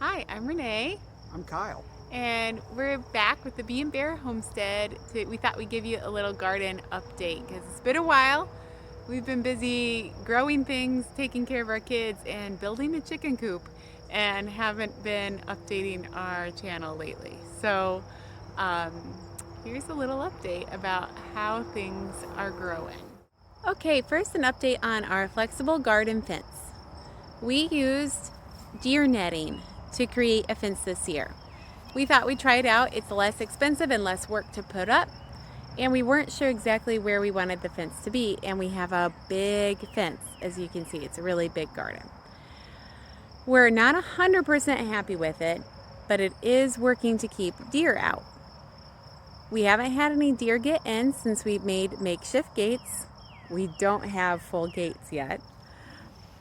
Hi, I'm Renee, I'm Kyle. and we're back with the Bee and Bear Homestead. We thought we'd give you a little garden update because it's been a while. We've been busy growing things, taking care of our kids, and building a chicken coop, and haven't been updating our channel lately. So, um, here's a little update about how things are growing. Okay, first an update on our flexible garden fence. We used deer netting to create a fence this year. We thought we'd try it out. It's less expensive and less work to put up. And we weren't sure exactly where we wanted the fence to be. And we have a big fence, as you can see. It's a really big garden. We're not 100% happy with it, but it is working to keep deer out. We haven't had any deer get in since we made makeshift gates. We don't have full gates yet.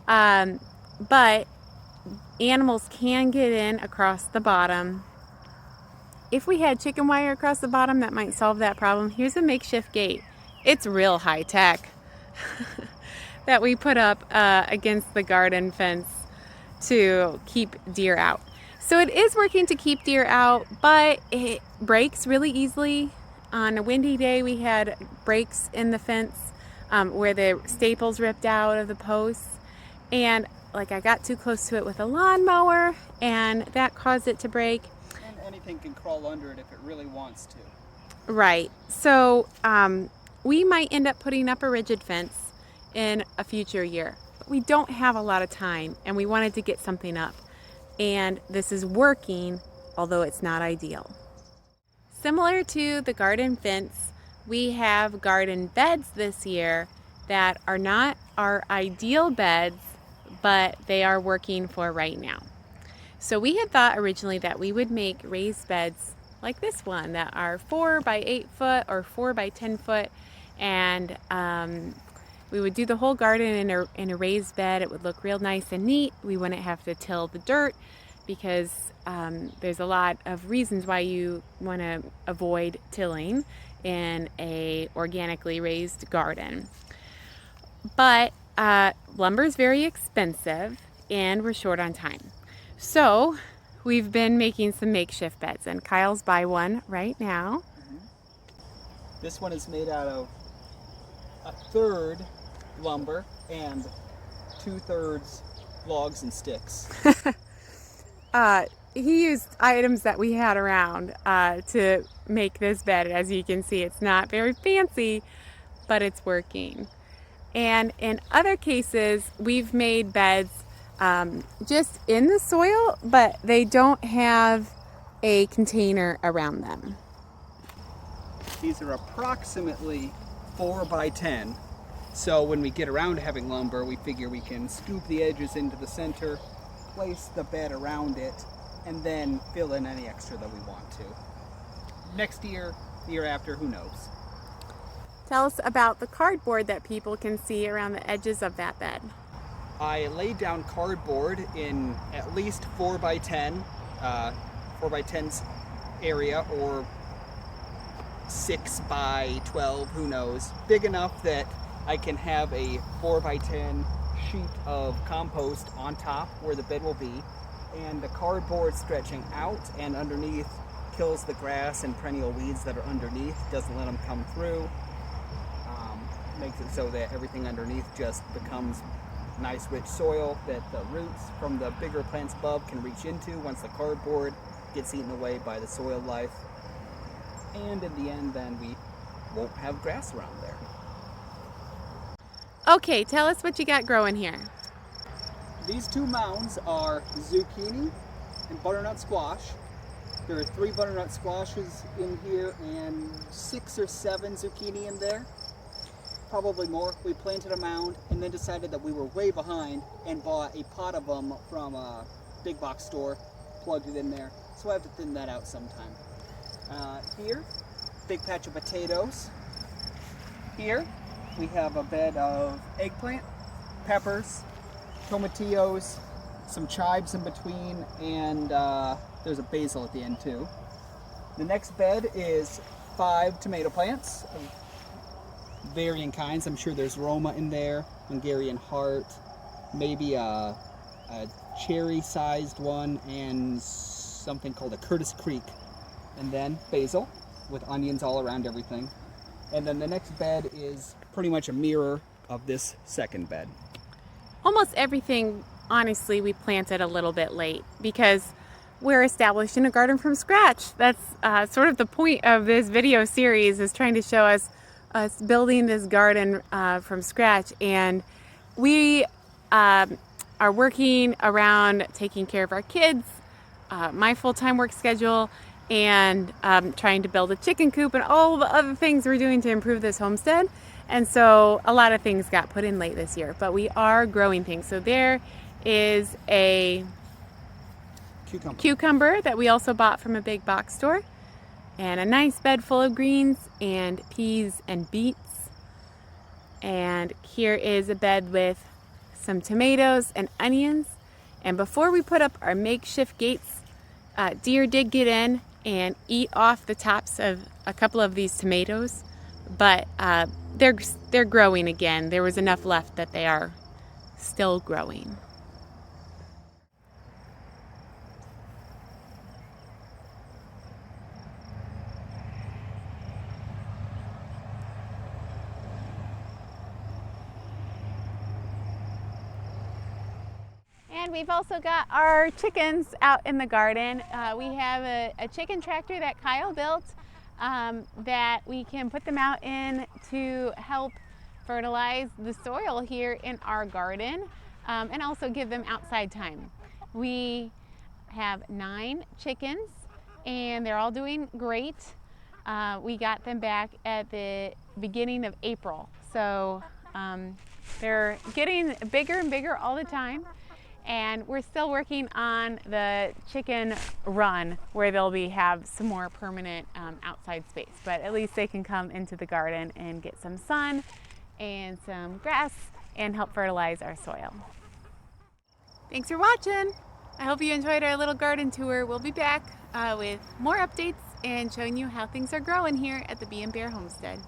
But animals can get in across the bottom. If we had chicken wire across the bottom, that might solve that problem. Here's a makeshift gate. It's real high tech that we put up against the garden fence to keep deer out. So it is working to keep deer out, but it breaks really easily. On a windy day, we had breaks in the fence where the staples ripped out of the posts. And like I got too close to it with a lawnmower and that caused it to break. And anything can crawl under it if it really wants to. Right. So we might end up putting up a rigid fence in a future year. But we don't have a lot of time and we wanted to get something up. And this is working, although it's not ideal. Similar to the garden fence, we have garden beds this year that are not our ideal beds, but they are working for right now. So we had thought originally that we would make raised beds like this one that are 4 by 8 foot or 4 by 10 foot, and we would do the whole garden in a raised bed. It would look real nice and neat. We wouldn't have to till the dirt because there's a lot of reasons why you want to avoid tilling in a organically raised garden. But lumber is very expensive and we're short on time. So we've been making some makeshift beds and Kyle's by one right now. This one is made out of a third lumber and 2/3 logs and sticks. He used items that we had around to make this bed. As you can see, it's not very fancy, but it's working. And in other cases, we've made beds just in the soil, but they don't have a container around them. These are approximately 4 by 10. So when we get around to having lumber, we figure we can scoop the edges into the center, place the bed around it, and then fill in any extra that we want to. Next year, the year after, who knows? Tell us about the cardboard that people can see around the edges of that bed. I laid down cardboard in at least 4 by 10, 4 by 10 area, or 6 by 12, who knows. Big enough that I can have a 4 by 10 sheet of compost on top where the bed will be, and the cardboard stretching out and underneath kills the grass and perennial weeds that are underneath, doesn't let them come through. Makes it so that everything underneath just becomes nice rich soil that the roots from the bigger plants above can reach into once the cardboard gets eaten away by the soil life. And in the end, then we won't have grass around there. Okay, tell us what you got growing here. These two mounds are zucchini and butternut squash. There are 3 butternut squashes in here and 6 or 7 zucchini in there. Probably more. We planted a mound and then decided that we were way behind and bought a pot of them from a big box store, plugged it in there. So I have to thin that out sometime. Here, big patch of potatoes. Here, we have a bed of eggplant, peppers, tomatillos, some chives in between, and there's a basil at the end too. The next bed is 5 tomato plants of varying kinds. I'm sure there's Roma in there, Hungarian heart, maybe a cherry-sized one, and something called a Curtis Creek. And then basil with onions all around everything. And then the next bed is pretty much a mirror of this second bed. Almost everything, honestly, we planted a little bit late because we're establishing a garden from scratch. That's sort of the point of this video series, is trying to show us building this garden from scratch. And we are working around taking care of our kids, my full-time work schedule, and trying to build a chicken coop and all the other things we're doing to improve this homestead. And so a lot of things got put in late this year, but we are growing things. So there is a cucumber that we also bought from a big box store, and a nice bed full of greens and peas and beets. And here is a bed with some tomatoes and onions. And before we put up our makeshift gates, deer did get in and eat off the tops of a couple of these tomatoes, but they're growing again. There was enough left that they are still growing. And we've also got our chickens out in the garden. We have a chicken tractor that Kyle built that we can put them out in to help fertilize the soil here in our garden, and also give them outside time. We have 9 chickens and they're all doing great. We got them back at the beginning of April, so they're getting bigger and bigger all the time. And we're still working on the chicken run where they'll have some more permanent outside space, but at least they can come into the garden and get some sun and some grass and help fertilize our soil. Thanks for watching. I hope you enjoyed our little garden tour. We'll be back with more updates and showing you how things are growing here at the Bee and Bear Homestead.